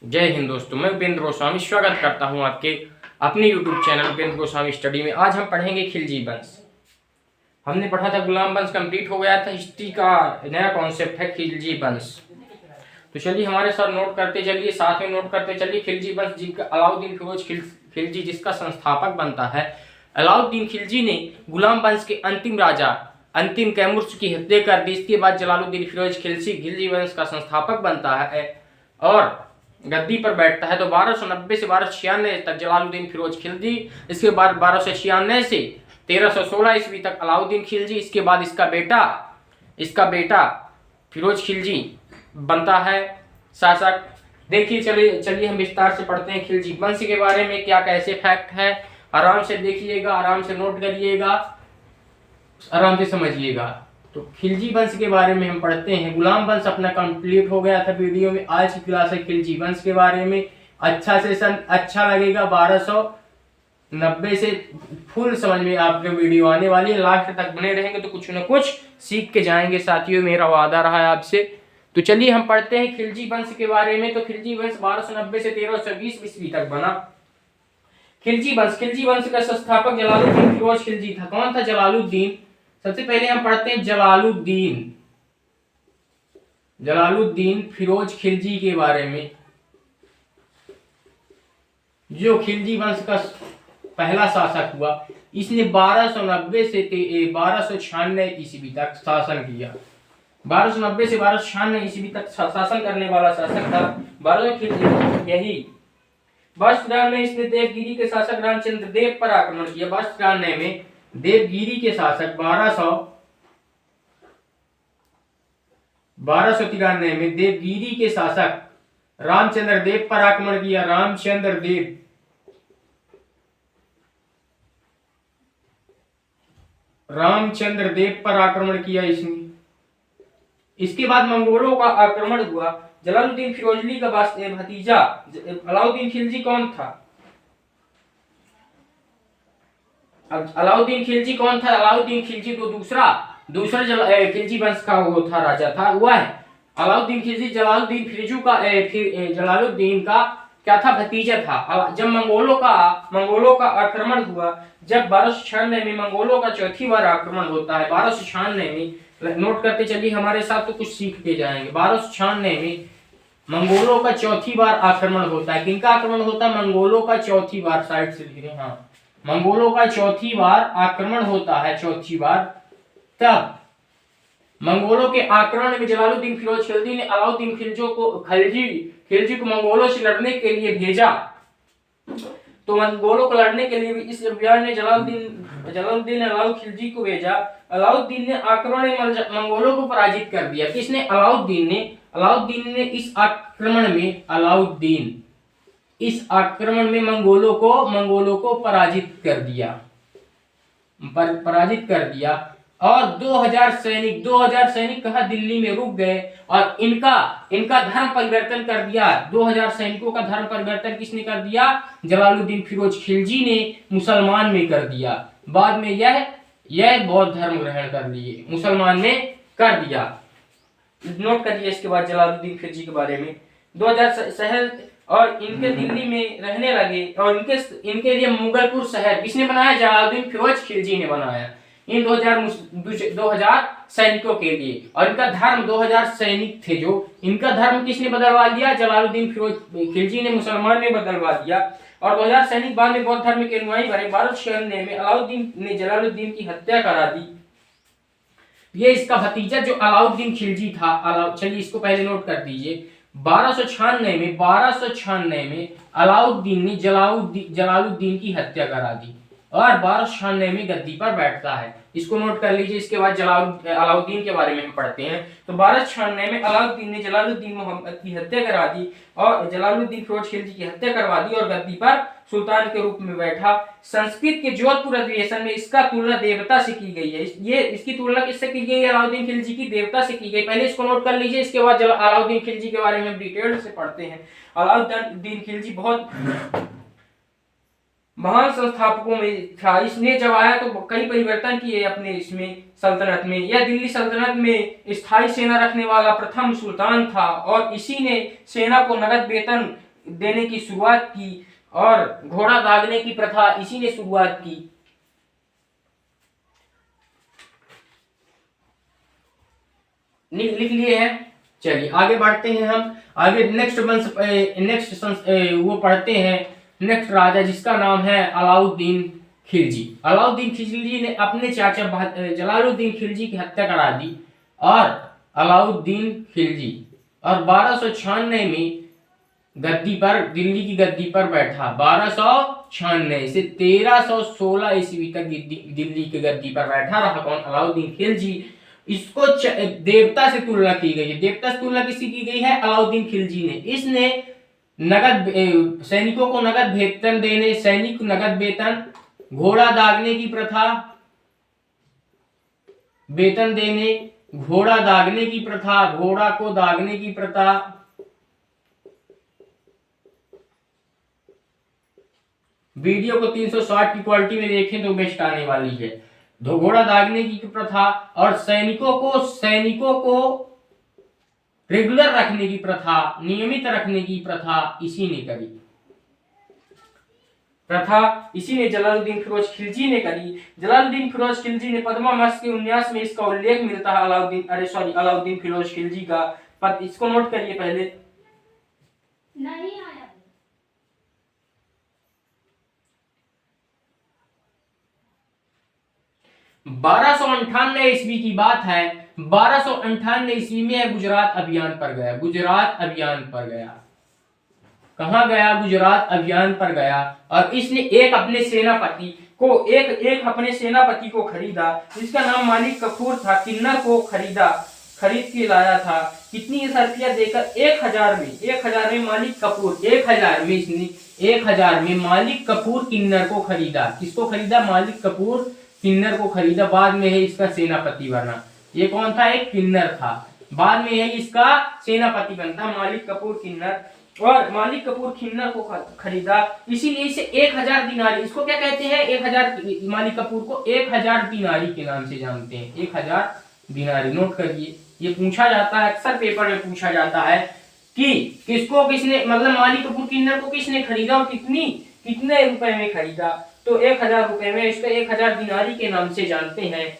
जय हिंद दोस्तों, मैं उपेंद्र गोस्वामी स्वागत करता हूं आपके अपने YouTube channel Upendra Goswami study में। आज हम पढ़ेंगे खिलजी वंश। हमने पढ़ा था गुलाम वंश, कंप्लीट हो गया था। हिस्ट्री का नया कॉन्सेप्ट है खिलजी वंश। तो चलिए हमारे साथ नोट करते चलिए, साथ में नोट करते चलिए। खिलजी वंश जिनका अलाउद्दीन फिरोज खिलजी जिसका संस्थापक बनता है। अलाउद्दीन खिलजी ने गुलाम वंश के अंतिम राजा अंतिम कैमुर्स की हत्या कर दी। इसके बाद जलालुद्दीन फिरोज खिलजी वंश का संस्थापक बनता है और गद्दी पर बैठता है। तो 1290 से 1296 तक जलालुद्दीन फिरोज खिलजी, इसके बाद 1296 से 1316 ईस्वी तक अलाउद्दीन खिलजी। इसके बाद इसका बेटा फिरोज खिलजी बनता है शासक। देखिए चलिए हम विस्तार से पढ़ते हैं खिलजी वंश के बारे में, क्या कैसे फैक्ट है। आराम से देखिएगा, आराम से नोट करिएगा, आराम से समझिएगा। तो खिलजी वंश के बारे में हम पढ़ते हैं। गुलाम वंश अपना कंप्लीट हो गया था वीडियो में। आज की क्लास है खिलजी वंश के बारे में। अच्छा सेशन अच्छा लगेगा। 1290 से फुल समझ में आपके वीडियो आने वाली है। लास्ट तक बने रहेंगे तो कुछ न कुछ सीख के जाएंगे साथियों, मेरा वादा रहा है आपसे। तो चलिए हम पढ़ते हैं खिलजी वंश के बारे में। तो खिलजी वंश 1290 से 1320 ईस्वी तक बना। खिलजी वंश का संस्थापक जलालुद्दीन फिरोज खिलजी था। कौन था जलालुद्दीन? सबसे पहले हम पढ़ते हैं जलालुद्दीन फिरोज खिलजी के बारे में, जो खिलजी वंश का पहला शासक हुआ। इसने 1290 से 1296 ईस्वी तक शासन किया। 1290 से 1296 ईस्वी तक शासन करने वाला शासक था 12 खिलजी। यही 1293 में इसने देवगिरी के शासक रामचंद्र देव पर आक्रमण किया। 1293 में देवगिरी के शासक 1293 में देवगिरी के शासक रामचंद्र देव पर आक्रमण किया। रामचंद्र देव पर आक्रमण किया इसने। इसके बाद मंगोलों का आक्रमण हुआ। जलालुद्दीन फिरोजली का भतीजा अलाउद्दीन खिलजी कौन था? अलाउद्दीन खिलजी कौन था? अलाउद्दीन खिलजी तो दूसरा खिलजी वंश का वो था, राजा था, हुआ है अलाउद्दीन खिलजी। जलालुद्दीन का क्या था? भतीजा था। जब मंगोलों का आक्रमण हुआ, जब 1296 में मंगोलों का चौथी बार आक्रमण होता है। 1296 में नोट करते चलिए हमारे साथ, तो कुछ सीख के जाएंगे। 1296 में मंगोलों का चौथी बार आक्रमण होता है। किनका आक्रमण होता है? मंगोलों का चौथी बार। साइड से लिख रहे हैं, हाँ, मंगोलों का चौथी बार आक्रमण होता है, चौथी बार। तब मंगोलों के आक्रमण में जलालुद्दीन फिरोज खिलजी ने अलाउद्दीन खिलजी को मंगोलों से लड़ने के लिए भेजा। तो मंगोलों को लड़ने के लिए इस अभियान में जलालुद्दीन ने खिलजी को भेजा। अलाउद्दीन ने आक्रमण में मंगोलों को पराजित कर दिया। किसने? अलाउद्दीन ने इस आक्रमण में मंगोलों को पराजित कर दिया। और 2000 सैनिक कहा? दिल्ली में रुक गए और इनका धर्म परिवर्तन कर दिया। 2000 सैनिकों का धर्म परिवर्तन किसने कर दिया? जलालुद्दीन फिरोज खिलजी ने मुसलमान में कर दिया। बाद में यह बौद्ध धर्म ग्रहण कर लिए, मुसलमान में कर दिया। नोट करिए इसके बाद जलालुद्दीन खिलजी के बारे में। 2000 शहर और इनके दिल्ली में रहने लगे और इनके लिए मुगलपुर शहर किसने बनाया? जलालुद्दीन फिरोज खिलजी ने बनाया। इन 2000 सैनिकों के लिए। और इनका धर्म 2000 सैनिक थे, जो इनका धर्म किसने बदलवा दिया? जलालुद्दीन फिरोज खिलजी ने मुसलमान में बदलवा दिया। और 2000 सैनिक बाद में बौद्ध धर्म के अनुयायी बने। 1296 में अलाउद्दीन ने जलालुद्दीन की हत्या करा दी। ये इसका भतीजा जो अलाउद्दीन खिलजी था। चलिए इसको पहले नोट कर दीजिए। 1296 में अलाउद्दीन ने जलालुद्दीन की हत्या करा दी और 1296 में गद्दी पर बैठता है। इसको नोट कर लीजिए। इसके बाद अलाउद्दीन के बारे में हम पढ़ते हैं। तो 1296 में अलाउद्दीन ने जलालुद्दीन मोहम्मद की हत्या करा दी और जलालुद्दीन फिरोज खिलजी की हत्या करवा दी और गद्दी पर सुल्तान के रूप में बैठा। संस्कृत के जोधपुर अधिवेशन में इसका तुलना देवता से की गई है। इसकी तुलना किससे की गई है? अलाउद्दीन खिलजी की देवता से की गई। पहले इसको नोट कर लीजिए। इसके बाद अलाउद्दीन खिलजी के बारे में हम डिटेल से पढ़ते हैं। अलाउद्दीन खिलजी बहुत महान संस्थापकों में था। इसने जब आया तो कई परिवर्तन किए अपने इसमें सल्तनत में। यह दिल्ली सल्तनत में स्थायी सेना रखने वाला प्रथम सुल्तान था और इसी ने सेना को नगद वेतन देने की शुरुआत की और घोड़ा दागने की प्रथा इसी ने शुरुआत की। लिख लिए हैं। चलिए आगे बढ़ते हैं हम। आगे नेक्स्ट वो पढ़ते हैं नेक्स्ट राजा जिसका नाम है अलाउद्दीन खिलजी। अलाउद्दीन खिलजी ने अपने चाचा जलालुद्दीन खिलजी की हत्या करा दी और अलाउद्दीन खिलजी और 1296 में गद्दी पर, दिल्ली की गद्दी पर बैठा। 1296 से 1316 ईस्वी तक दिल्ली की गद्दी पर बैठा रहा। कौन? अलाउद्दीन खिलजी। इसको देवता से तुलना की गई है। देवता से तुलना किसी की गई है? अलाउद्दीन खिलजी ने। इसने नगद सैनिकों को नगद वेतन देने, सैनिक नगद वेतन, घोड़ा दागने की प्रथा, वेतन देने, घोड़ा दागने की प्रथा, घोड़ा को दागने की प्रथा, वीडियो को 360 की क्वालिटी में देखें तो बेस्ट आने वाली है। घोड़ा दागने की प्रथा और सैनिकों को रेगुलर रखने की प्रथा, नियमित रखने की प्रथा इसी ने करी। प्रथा इसी ने जलालुद्दीन फिरोज खिलजी ने करी। जलालुद्दीन फिरोज खिलजी ने पद्मावत के 19 में इसका उल्लेख मिलता है अलाउद्दीन फिरोज खिलजी का। पर इसको नोट करिए पहले। नहीं आया। 1298 ईस्वी की बात है। 1298 ईस्वी में गुजरात अभियान पर गया। गुजरात अभियान पर गया। कहां गया? गुजरात अभियान पर गया और इसने एक अपने सेनापति को खरीदा जिसका नाम मालिक कफूर था। किन्नर को खरीद के लाया था। कितनी रुपया देकर? 1000 में मालिक कपूर, 1000 में इसने 1000 में मालिक कपूर किन्नर को खरीदा। किसको खरीदा? मालिक कपूर किन्नर को खरीदा। बाद में है इसका सेनापति बना। ये कौन था? एक किन्नर था। बाद में है इसका सेनापति बनता मालिक कपूर किन्नर। और मालिक कपूर किन्नर को खरीदा, इसीलिए इसे 1000 दिनारी, इसको क्या कहते हैं? 1000, मालिक कपूर को 1000 दिनारी के नाम से जानते हैं। 1000 दिनारी नोट करिए। ये पूछा जाता है, अक्सर पेपर में पूछा जाता है कि किसने, मतलब मालिक कपूर किन्नर को किसने खरीदा और कितने रुपए में खरीदा? तो 1000 रुपए में। इसको 1000 दिनारी के नाम से जानते हैं।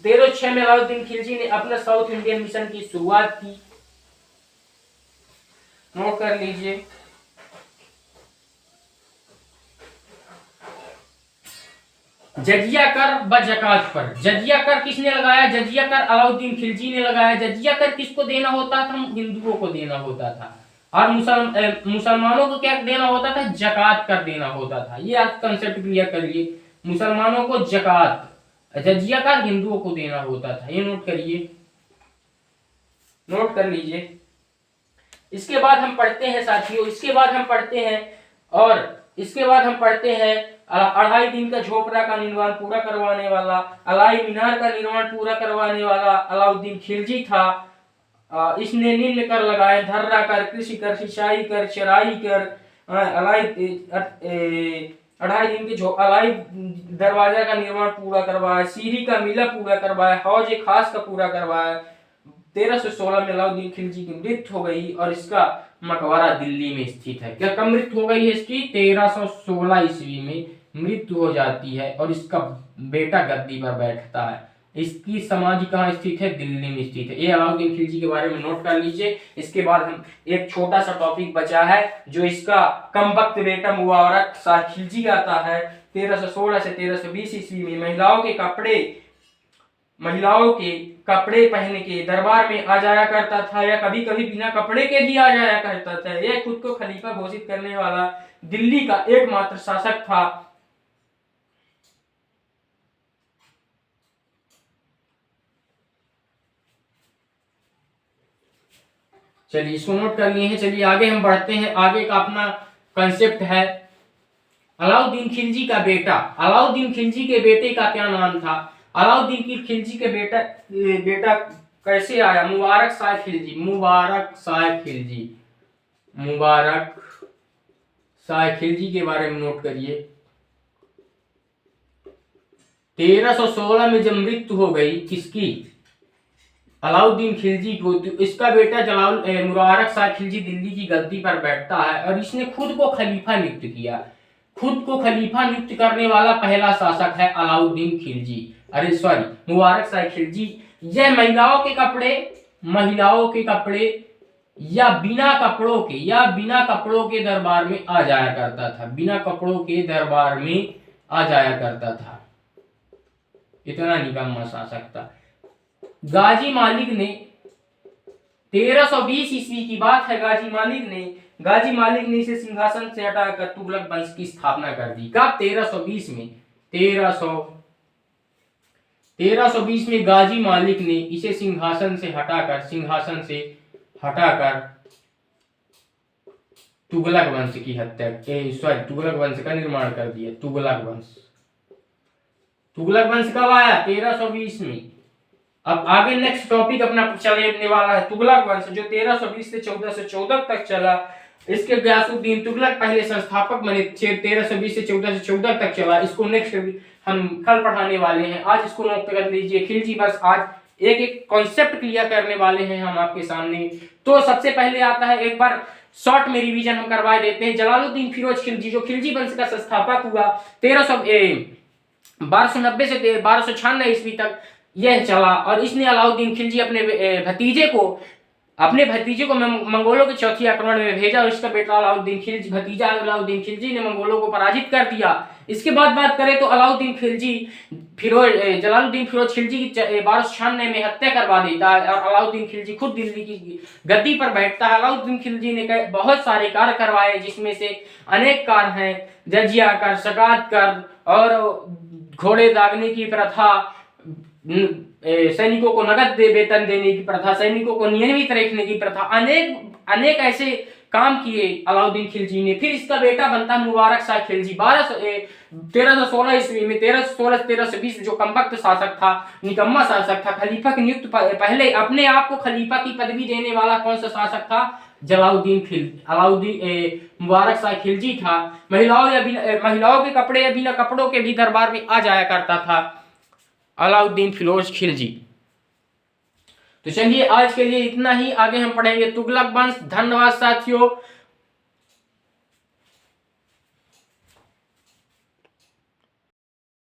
1306 में अलाउद्दीन खिलजी ने अपना साउथ इंडियन मिशन की शुरुआत की। नोट कर लीजिए। जजिया कर व जकात पर। जजिया कर किसने लगाया? जजिया कर अलाउद्दीन खिलजी ने लगाया। जजिया कर किसको देना होता था? हिंदुओं को देना होता था। और मुसलमानों को क्या देना होता था? जकात कर देना होता था। ये आप कंसेप्ट क्लियर करिए। मुसलमानों को जकात, जजिया कर हिंदुओं को देना होता था। ये नोट करिए, नोट कर लीजिए। इसके बाद हम पढ़ते हैं साथियों, इसके बाद हम पढ़ते हैं 2.5 दिन का झोपड़ा का निर्माण पूरा करवाने वाला, अलाई मीनार का निर्माण पूरा करवाने वाला अलाउद्दीन खिलजी था। इसने निम्न कर लगाए: धर्रा कर, कृषि कर, सिंचाई कर, चराई कर। 2.5 दिन के अलाई दरवाजा का निर्माण पूरा करवाया, सीरी का मिला पूरा करवाया, हौज खास का पूरा करवाया। 1316 में अलाउद्दीन खिलजी की मृत्यु हो गई और इसका मकबरा दिल्ली में स्थित है। क्या कब मृत्यु हो गई है इसकी? 1316 ईस्वी में मृत्यु हो जाती है और इसका बेटा गद्दी पर बैठता है। इसकी समाधि कहाँ स्थित है? दिल्ली में स्थित है। ये अलाउद्दीन खिलजी के बारे में नोट कर लीजिए। इसके बाद हम एक छोटा सा टॉपिक बचा है जो इसका कमबख्त बेटा मुबारक शाह खिलजी आता है। 1316 से 1320 ईस्वी में महिलाओं के कपड़े पहन के दरबार में आ जाया करता था या कभी कभी बिना कपड़े के भी आ जाया करता था। यह खुद को खलीफा घोषित करने वाला दिल्ली का एकमात्र शासक था। चलिए इसको नोट कर लिए हैं। चलिए आगे हम बढ़ते हैं। आगे का अपना कंसेप्ट है अलाउद्दीन खिलजी का बेटा। अलाउद्दीन खिलजी के बेटे का क्या नाम था? अलाउद्दीन खिलजी के बेटा कैसे आया? मुबारक शाह खिलजी। मुबारक शाह खिलजी के बारे में नोट करिए। 1316 में जब मृत्यु हो गई किसकी? अलाउद्दीन खिलजी को, तो इसका बेटा मुबारक शाह खिलजी दिल्ली की गद्दी पर बैठता है और इसने खुद को खलीफा नियुक्त किया। खुद को खलीफा नियुक्त करने वाला पहला शासक है अलाउद्दीन खिलजी, अरे सॉरी मुबारक शाह खिलजी। यह महिलाओं के कपड़े या बिना कपड़ों के दरबार में आ जाया करता था, बिना कपड़ों के दरबार में आ जाया करता था। इतना निकम्मा शासक था। गाजी मालिक ने 1320 ईस्वी की बात है, गाजी मालिक ने इसे सिंहासन से हटाकर तुगलक वंश की स्थापना कर दी। कब? 1320 में। 1320 में गाजी मालिक ने इसे सिंहासन से हटाकर तुगलक वंश की हत्या तुगलक वंश का निर्माण कर दिया। तुगलक वंश कब आया? 1320 में। अब आगे नेक्स्ट टॉपिक अपना चलने वाला है तुगलक वंश, जो 1320 से 1414 तक चला। इसके गयासुद्दीन तुगलक पहले संस्थापक बने। 1320 से 1414 तक चला। इसको नेक्स्ट हम कल पढ़ाने वाले हैं। आज इसको नोट कर लीजिए, खिलजी वंश। आज एक एक कॉन्सेप्ट क्लियर करने वाले हैं हम आपके सामने। तो सबसे पहले आता है, एक बार शॉर्ट में रिवीजन हम करवा देते हैं। जलालुद्दीन फिरोज खिलजी, जो खिलजी वंश का संस्थापक हुआ 1290 से 1296 ईस्वी तक यह चला। और इसने अलाउद्दीन खिलजी अपने भतीजे को मंगोलों के चौथी आक्रमण में भेजा और इसका बेटा भतीजा अलाउद्दीन खिलजी ने मंगोलों को पराजित कर दिया। इसके बाद बात करें तो जलालुद्दीन फिरोज खिलजी की 1296 में हत्या करवा देता है और अलाउद्दीन खिलजी खुद दिल्ली की गद्दी पर बैठता है। अलाउद्दीन खिलजी ने बहुत सारे कार्य करवाए, जिसमें से अनेक कार्य हैं, जजिया कर, सगात कर और घोड़े दागने की प्रथा, सैनिकों को नगद वेतन देने की प्रथा, सैनिकों को नियमित रखने की प्रथा, अनेक ऐसे काम किए अलाउद्दीन खिलजी ने। फिर इसका बेटा बनता मुबारक शाह खिलजी 1316 ईस्वी में। 1320 जो कमबख्त शासक था, निकम्मा शासक था, खलीफा की नियुक्त पहले अपने आप को खलीफा की पदवी देने वाला कौन सा शासक था? मुबारक शाह खिलजी था। महिलाओं के कपड़े या बिना कपड़ों के भी दरबार में आ जाया करता था अलाउद्दीन फिरोज खिलजी। तो चलिए आज के लिए इतना ही। आगे हम पढ़ेंगे तुगलक वंश। धन्यवाद साथियों।